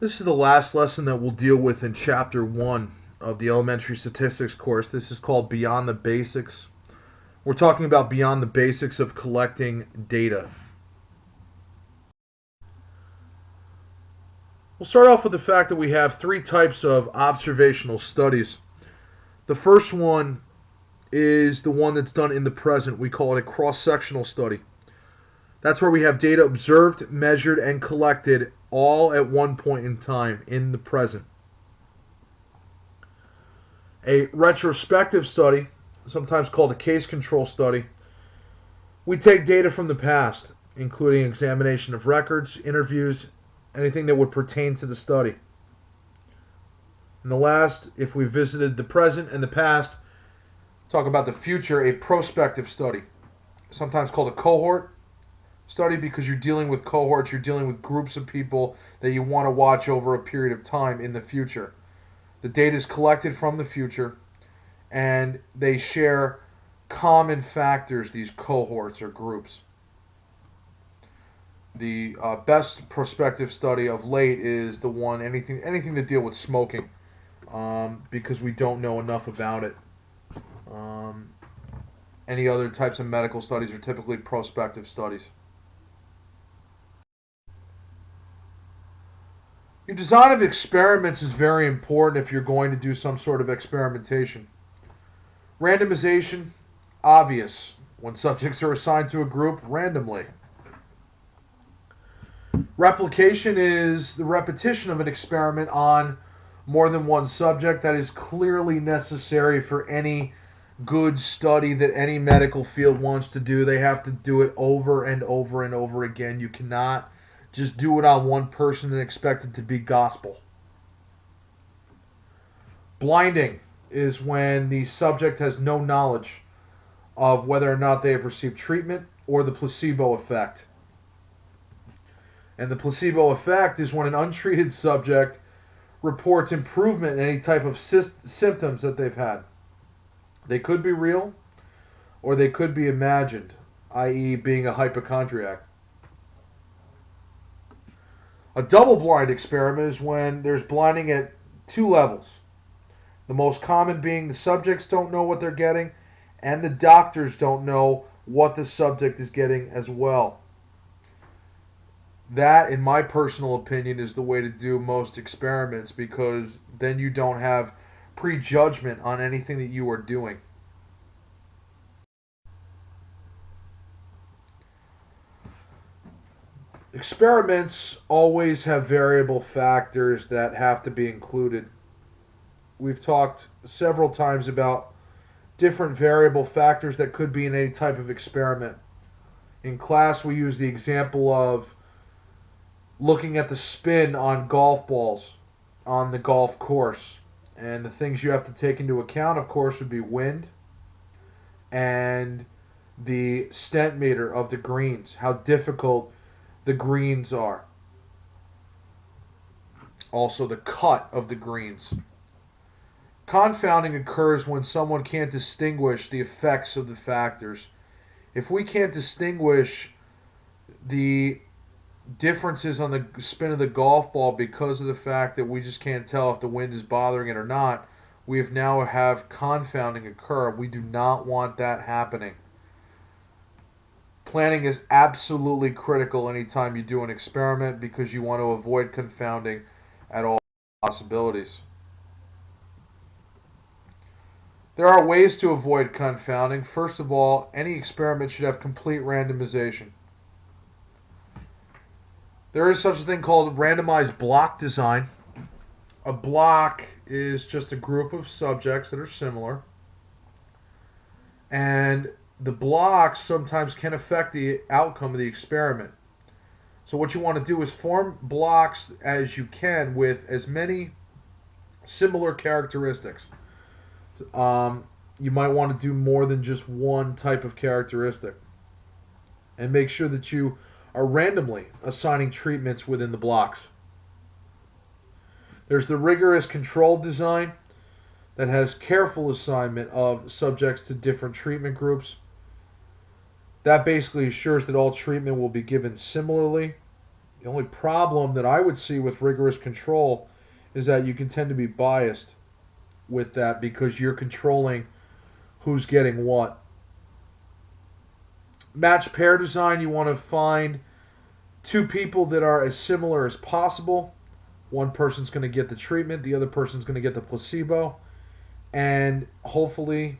This is the last lesson that we'll deal with in Chapter 1 of the Elementary Statistics course. This is called Beyond the Basics. We're talking about beyond the basics of collecting data. We'll start off with the fact that we have three types of observational studies. The first one is the one that's done in the present. We call it a cross-sectional study. That's where we have data observed, measured, and collected all at one point in time in the present. A retrospective study, sometimes called a case control study, we take data from the past, including examination of records, interviews, anything that would pertain to the study. And the last, if we visited the present and the past, talk about the future, a prospective study, sometimes called a cohort study because you're dealing with cohorts, you're dealing with groups of people that you want to watch over a period of time in the future. The data is collected from the future, and they share common factors, these cohorts or groups. The best prospective study of late is the one, anything to deal with smoking, because we don't know enough about it. Any other types of medical studies are typically prospective studies. Your design of experiments is very important if you're going to do some sort of experimentation. Randomization, obvious. When subjects are assigned to a group randomly. Replication is the repetition of an experiment on more than one subject that is clearly necessary for any good study that any medical field wants to do. They have to do it over and over and over again. You cannot just do it on one person and expect it to be gospel. Blinding is when the subject has no knowledge of whether or not they have received treatment or the placebo effect. And the placebo effect is when an untreated subject reports improvement in any type of symptoms that they've had. They could be real or they could be imagined, i.e. being a hypochondriac. A double-blind experiment is when there's blinding at two levels. The most common being the subjects don't know what they're getting and the doctors don't know what the subject is getting as well. That, in my personal opinion, is the way to do most experiments because then you don't have prejudgment on anything that you are doing. Experiments always have variable factors that have to be included. We've talked several times about different variable factors that could be in any type of experiment. In class, we use the example of looking at the spin on golf balls on the golf course. And the things you have to take into account, of course, would be wind and the stent meter of the greens, how difficult the greens are. Also, the cut of the greens. Confounding occurs when someone can't distinguish the effects of the factors. If we can't distinguish the differences on the spin of the golf ball because of the fact that we just can't tell if the wind is bothering it or not, we have now have confounding occur. We do not want that happening. Planning is absolutely critical anytime you do an experiment because you want to avoid confounding at all possibilities. There are ways to avoid confounding. First of all, any experiment should have complete randomization. There is such a thing called randomized block design. A block is just a group of subjects that are similar. And the blocks sometimes can affect the outcome of the experiment. So what you want to do is form blocks as you can with as many similar characteristics. You might want to do more than just one type of characteristic. And make sure that you are randomly assigning treatments within the blocks. There's the rigorous controlled design that has careful assignment of subjects to different treatment groups. That basically assures that all treatment will be given similarly The only problem that I would see with rigorous control is that you can tend to be biased with that because you're controlling who's getting what. Match pair design, you want to find two people that are as similar as possible. One person's going to get the treatment, the other person's going to get the placebo, and hopefully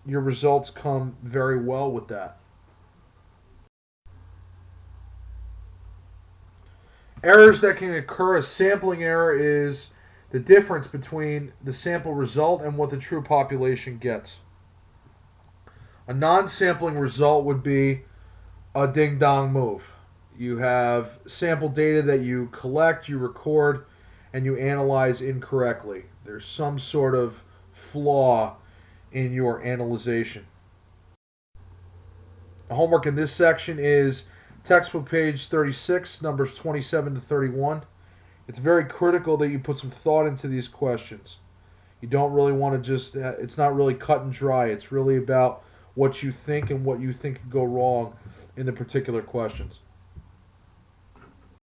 your results come very well with that. Errors that can occur, a sampling error is the difference between the sample result and what the true population gets. A non-sampling result would be a ding-dong move. You have sample data that you collect, you record, and you analyze incorrectly. There's some sort of flaw in your analyzation. The homework in this section is textbook page 36, numbers 27 to 31. It's very critical that you put some thought into these questions. You don't really want to just, it's not really cut and dry. It's really about what you think and what you think could go wrong in the particular questions.